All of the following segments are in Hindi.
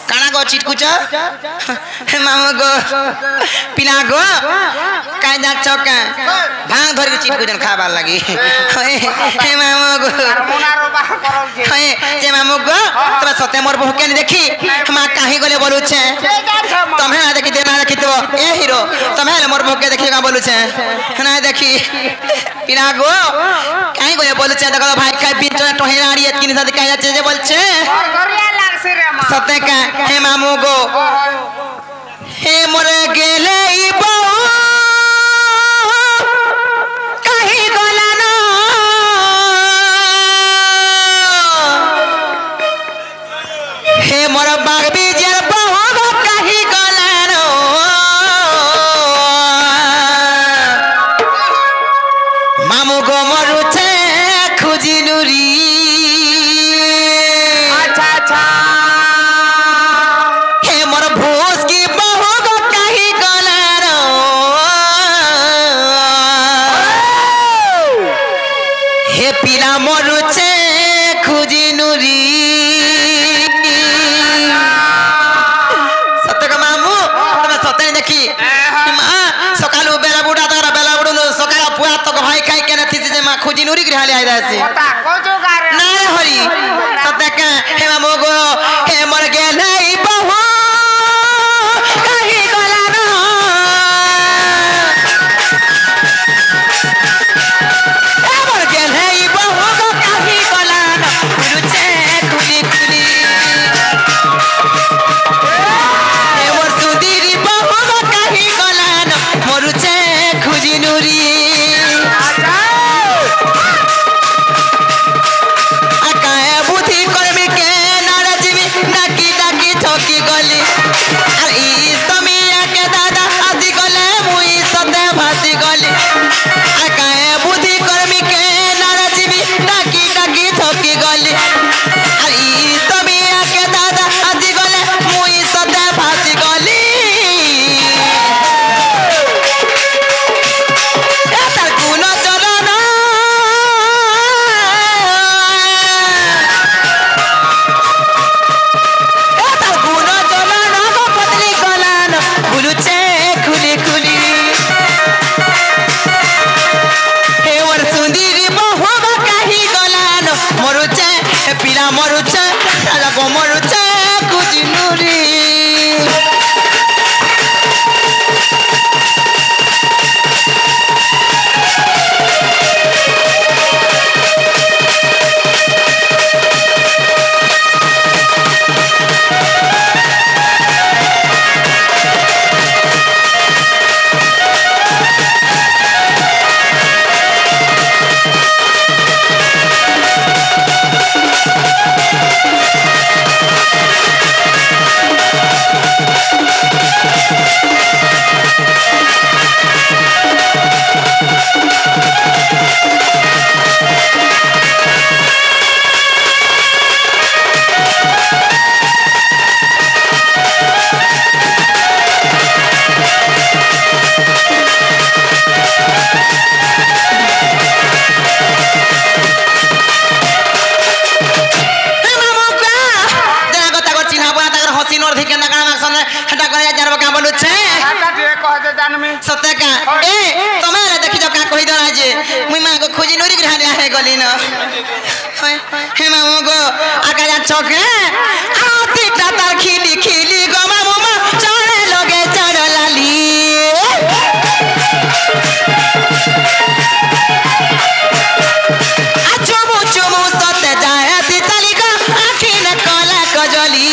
काना गो चिटकुच मामू गो पिला गो काई दात चौका भांग धर के चिटकुचन खाबार लगी हे मामू गो हे मामू गो तब सते मोर बहु के देखी मा काहे गले बोलु छे तमे ना देखी देना देखी तो ए हीरो तमे मोर बहु के देखी का बोलु छे ना देखी पिला गो काहे गले बोलु छे देखो भाई का बीच टोहेराड़ी किन साथ काहे जाचे जे बोल छे सते का हे मामू गो हे मोर गेले ई बहु काहे गला ना हे मोर बाग बीजर बहु गो काहे गला ना मामू गो मरु छे खुजी नुरी मरुचे खुजी नुरी सत्य का मामू तमे सत्य देखी सकालू बेला बुडा तारा बेला बुडू सकाल पुआ तक भाई खाई के नथि जे मा खुजी नुरी ग्रहाले आइ रासी ना हरी सत्य का हे मामू गो हे मर गेले बहु काहे गला ना हे मर गेले बहु सत्य का ए तुम्हारे देखी जो का कहि दला जे मुई मा को खोजी नोरी ग्रह है गली न हे मामू गो आका चौके आती तार खिली खिली गो मामू मा चढ़े लोगे चढ़ लाली आ चुमु चुमु सत्य जाए ती चली गो आखी न कला कजली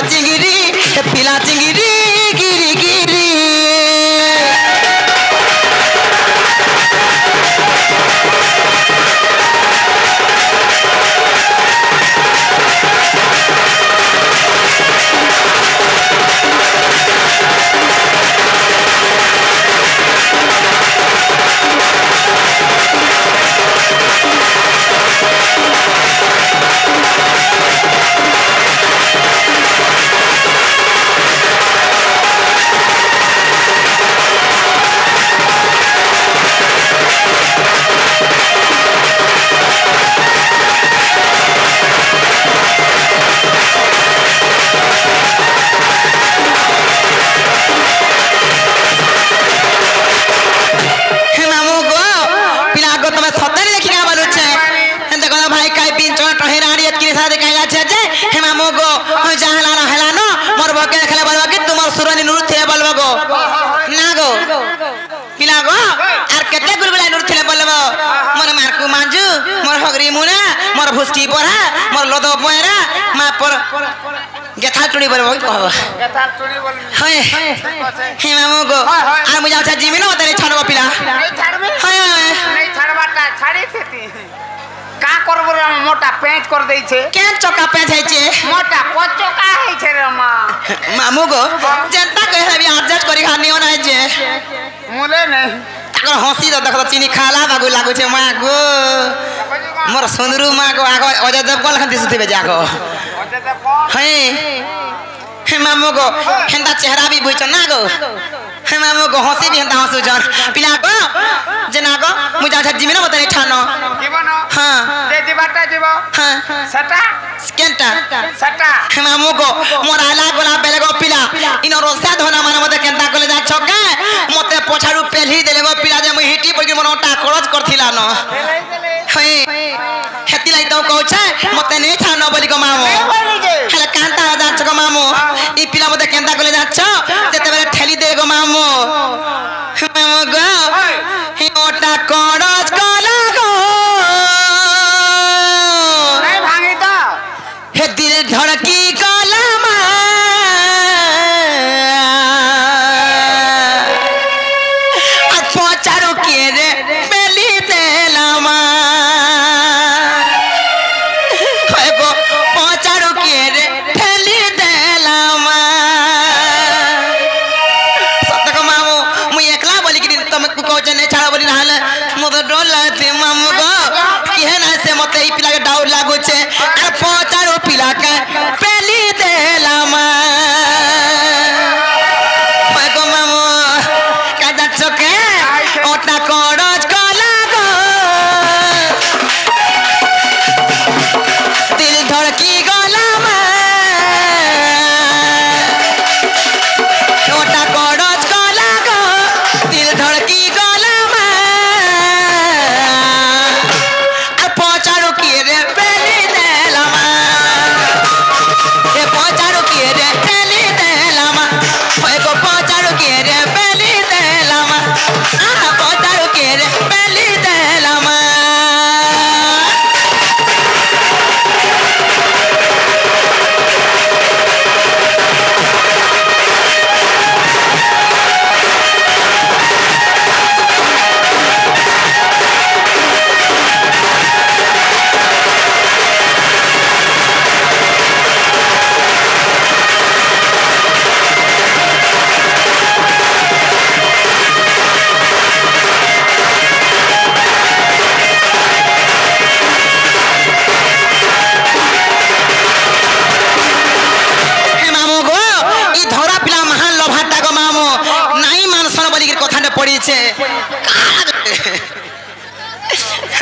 चिंगिरी पिला चिंगिरी गिरी गिरी भुस्की परा मोर लदो पयरा मा पर गेथा टुडी बरबो कहबो गेथा टुडी बोल हाय हे मामू गो आ मुजा छ जिमिनो तरे छाड़बो पिला नहीं छाड़बे हाय नहीं छाड़बाटा छाड़ी खेती का करबो रे मोटा पेंच कर देई छे के चोका पेंच है छे मोटा पचोका है छे रे मा मामू गो जनता कहे भी एडजस्ट करी खानियो ना छे मुले नहीं ताकर हंसी तो देख चीनी खाला बागु लागु छे मा गो मोर सुंदरू माँ को आगो अजय देवगन खन दिसुथिबे जागो अजय देवगन हे मामू गो हेंदा चेहरा भी बुझ ना गो हे मामू गो हंसी भी हेंदा हंसु जन पिला गो जना गो मुजा छ जिमिनो बतरे ठानो जीवनो हां जे जीवाटा जीव हां सटा स्केंटा सटा हे मामू गो मोर आला गोला बेले गो पिला इनो रोसा धोना माने मते केंता कोले जा छका मते पछाडू पेलही देले गो पिला जे मु हिटी पकि मोनटा खरच करथिला न हे हेती लाई तो कहू छे मते नै छानो बोली गो मामू हेले कांता जा छ गो मामू ई पिला मते केंता कोले जा छ जते बेले ठेली दे गो मामू मामू गो ही ओटा करज कला गो नै भांगी तो हे दिल धड़की कला मा आ पचारो के रे बेली देला मा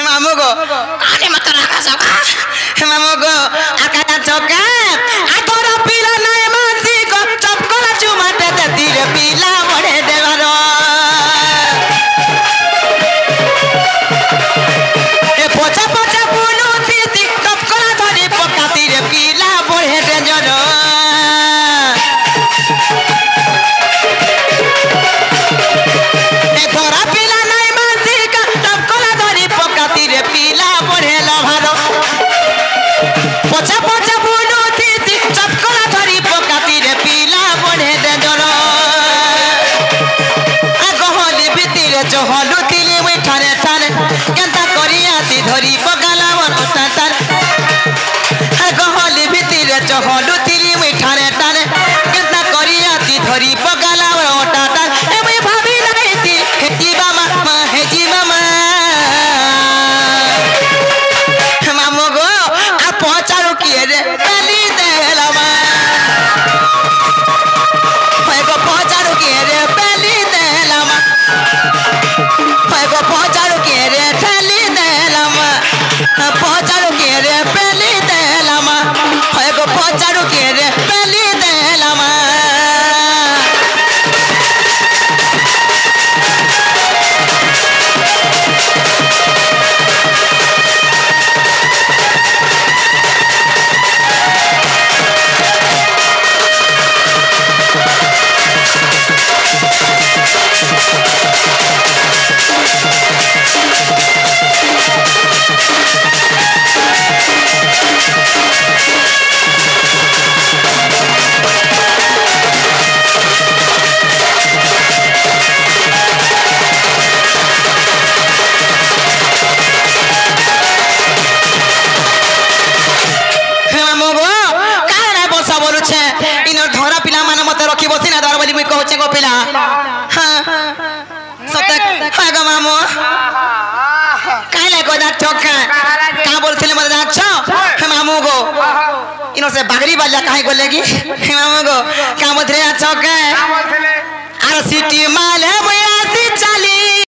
मामू गो आने मत रखा सका मामू गो आका चौका आ तोरा पीला नहीं मानसी को चपकोला चुमाते ते तीर पीला बड़े देवारो ए पोचा पोचा बुनु तीती चपकोला धरी पका तीर पीला बड़े देजरो ए तोरा पीला नहीं मानसी का चपकोला धरी पका तीर पीला बड़े लभारो पोचा पोचा बुनु तीती चपकोला धरी पका धरी पकाला वरटा तार गहली भितर चहलु तिरी मिठारे तारे केतना करिया ती धरी पकाला वरटा तार एमे भाभी नहीं थी हेजी मामा हेजी मामा मामो गो आ पहुंचारो किए रे पेली देलामा पैगो पहुंचारो किए रे पेली देलामा पैगो पहुंचारो किए रे थैली देलामा पहुंचारो किए रे पेली देलामा पैगो पहुंचारो किए रे पेली देलामा से बागरी बाजा कहीं को लेगी मामू को क्या बोलते हैं चौके आर सिटी माल है